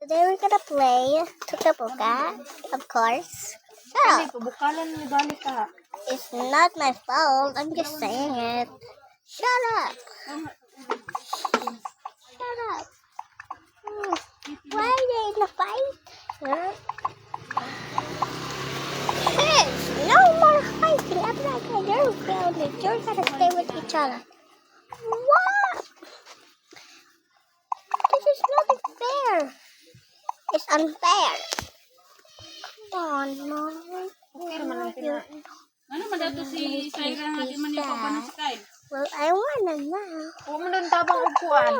Today we're gonna play Tuka-Buka, of course. Shut up. Bukalan niyo dali ka. It's not my fault. I'm just saying it. Shut up. Shut up. Why are they in a fight? Huh? Kids, no more fighting. I'm like a girlfriend. You're gonna stay with each other. What? This is not fair. It's unfair. Come on, Mom. Okay naman ang pina. Ano man daw to si Syra nga di man yung pagpano si Kyle? Well, I wanna now. Huwag mo doon tabang upuan.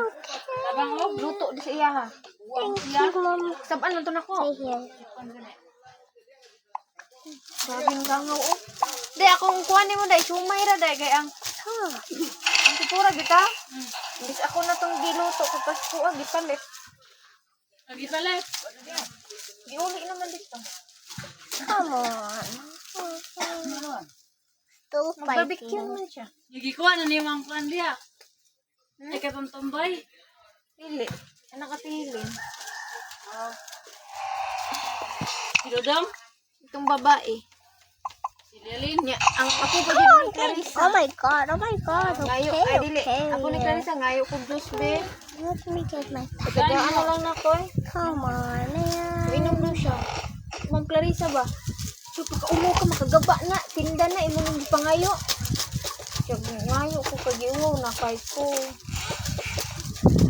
Tabang og Luto di sa iya ha. Thank you, Mom. Saban lang to na ko. Stay here. Sabing gangaw o. Di akong kuhan mo dai sumay ra dai kay ang Huh. ang kupura kita. Bis ako na tong giluto kapag kuha gipalit. Lagi pala. Giuli naman dito. Come on. Still Mag-barbecue fighting. man siya. Nagikuha na ni Mang Kwan diya. Ay katumbay. Pili. Ano ka pilin? Si Dodong. Itong babae. Si Lilin. Nya, ang ako pa din ni Clarissa. Oh my god, oh my god. Ngayo, Okay, ay dili. okay. Ako ni Clarissa, ngayo ko juice be. Let me get my... Taga ano lang na ko eh. Come on, man. Inom na siya. Mag Clarissa ba? So, pagka-umo ka, makagaba na. Tinda na, imo nang pangayo. Siya, ngayo ko pag-iuwaw na kahit ko.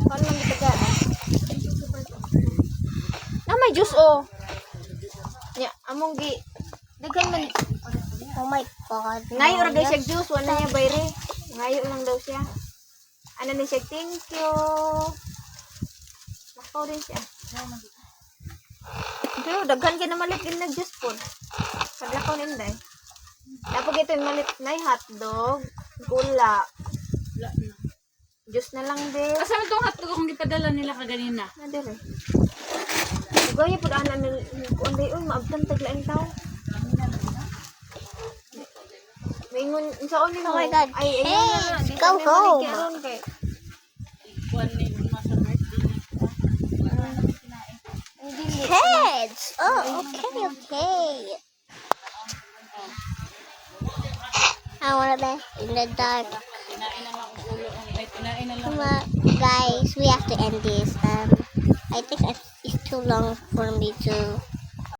Paano lang gitagaan? Na may juice oh. Nya, among gi. Dagan man. Oh my god. Ngayo ra guys siya juice, wala niya bayre. Ngayo lang daw siya. Ano ni siya, thank you. Lakaw din siya. Pero daghan ka na malit in nag-juice po. Paglakaw ninday. Tapos ito yung malit na hotdog, gula. Juice na lang din. Asa man tong hotdog kung gipadala nila kaganina? Nadire. Gaya po daan namin kung day, uy, maabtan taglaing tao. Maingon, saan ni mo? Oh my God. Ay, Hey, ayun na. Di go kami home. maligyaron kay. Kwan ni Masa birthday. Ay, dili. Heads. Oh, okay, okay. I wanna be in the dark. Kinain na lang ang ulo. Ay, kinain na lang. Come on, guys, we have to end this. I think it's too long for me to